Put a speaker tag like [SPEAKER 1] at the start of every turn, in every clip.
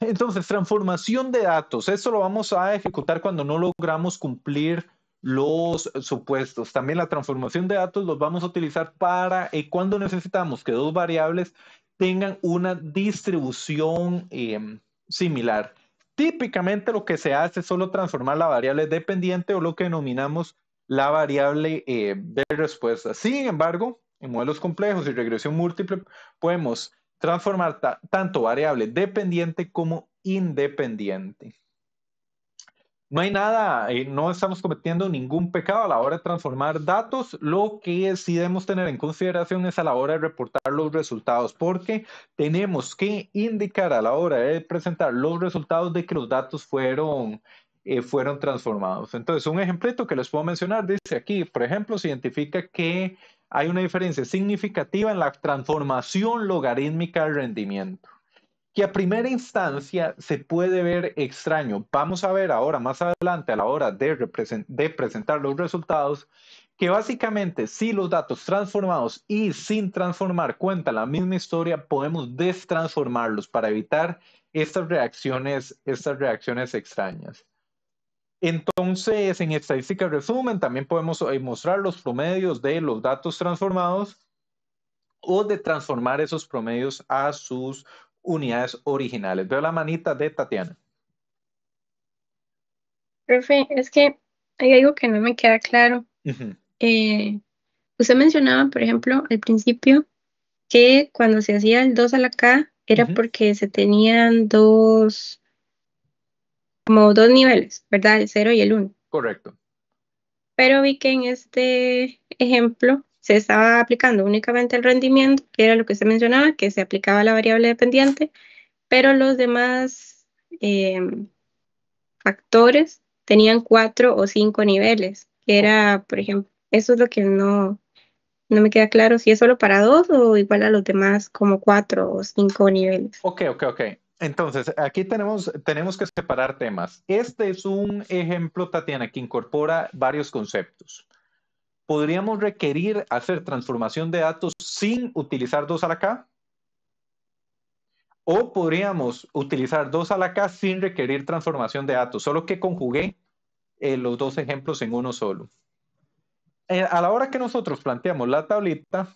[SPEAKER 1] Entonces, transformación de datos. Eso lo vamos a ejecutar cuando no logramos cumplir los supuestos. También la transformación de datos los vamos a utilizar para cuando necesitamos que dos variables tengan una distribución similar. Típicamente lo que se hace es solo transformar la variable dependiente o lo que denominamos la variable de respuesta. Sin embargo, en modelos complejos y regresión múltiple podemos transformar tanto variable dependiente como independiente. No hay nada, no estamos cometiendo ningún pecado a la hora de transformar datos. Lo que sí debemos tener en consideración es a la hora de reportar los resultados, porque tenemos que indicar a la hora de presentar los resultados de que los datos fueron transformados. Entonces, un ejemplito que les puedo mencionar dice aquí, por ejemplo, se identifica que hay una diferencia significativa en la transformación logarítmica del rendimiento, que a primera instancia se puede ver extraño. Vamos a ver ahora, más adelante, a la hora de presentar los resultados, que básicamente si los datos transformados y sin transformar cuentan la misma historia, podemos destransformarlos para evitar estas reacciones extrañas. Entonces, en estadística resumen, también podemos mostrar los promedios de los datos transformados o de transformar esos promedios a sus unidades originales. Veo la manita de Tatiana.
[SPEAKER 2] Profe, es que hay algo que no me queda claro.
[SPEAKER 1] Ujú,
[SPEAKER 2] Eh, Usted mencionaba, por ejemplo, al principio, que cuando se hacía el 2 a la K era
[SPEAKER 1] ujú,
[SPEAKER 2] porque se tenían como dos niveles, ¿verdad? El cero y el uno.
[SPEAKER 1] correcto.
[SPEAKER 2] Pero vi que en este ejemplo se estaba aplicando únicamente el rendimiento, que era lo que usted mencionaba, que se aplicaba la variable dependiente, pero los demás factores tenían cuatro o cinco niveles, que
[SPEAKER 1] Ok,
[SPEAKER 2] era, por ejemplo, eso es lo que no me queda claro si es solo para dos o igual a los demás como cuatro o cinco niveles.
[SPEAKER 1] ok. Entonces, aquí tenemos que separar temas. Este es un ejemplo, Tatiana, que incorpora varios conceptos. ¿Podríamos requerir hacer transformación de datos sin utilizar 2 a la K? ¿O podríamos utilizar 2 a la K sin requerir transformación de datos? Solo que conjugué los dos ejemplos en uno solo. A la hora que nosotros planteamos la tablita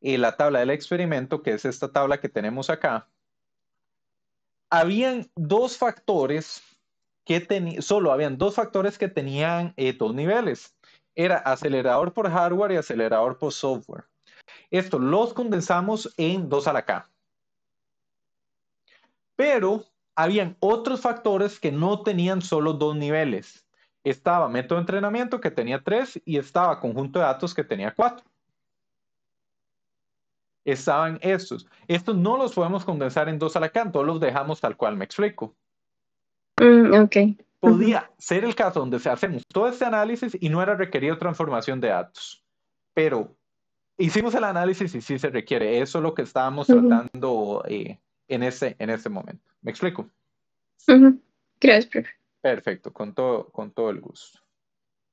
[SPEAKER 1] y la tabla del experimento, que es esta tabla que tenemos acá, habían dos factores solo habían dos factores que tenían dos niveles. Era acelerador por hardware y acelerador por software. Esto los condensamos en 2 a la K. Pero habían otros factores que no tenían solo dos niveles. Estaba método de entrenamiento que tenía 3 y estaba conjunto de datos que tenía 4. Estaban estos. Estos no los podemos condensar en 2 a la K, todos los dejamos tal cual, me explico.
[SPEAKER 2] Ok. Ujú,
[SPEAKER 1] Podía ser el caso donde hacemos todo este análisis y no era requerido transformación de datos. Pero hicimos el análisis y sí se requiere. Eso es lo que estábamos
[SPEAKER 2] ujú,
[SPEAKER 1] tratando en este momento. ¿Me explico?
[SPEAKER 2] ujú. Gracias, profe.
[SPEAKER 1] Perfecto, con todo el gusto.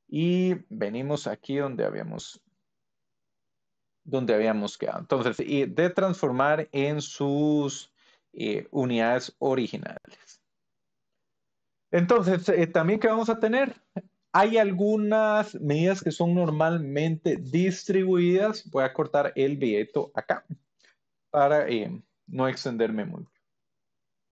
[SPEAKER 1] Y venimos aquí donde habíamos quedado. Entonces, y de transformar en sus unidades originales. Entonces, también que vamos a tener, hay algunas medidas que son normalmente distribuidas. Voy a cortar el videito acá para no extenderme mucho.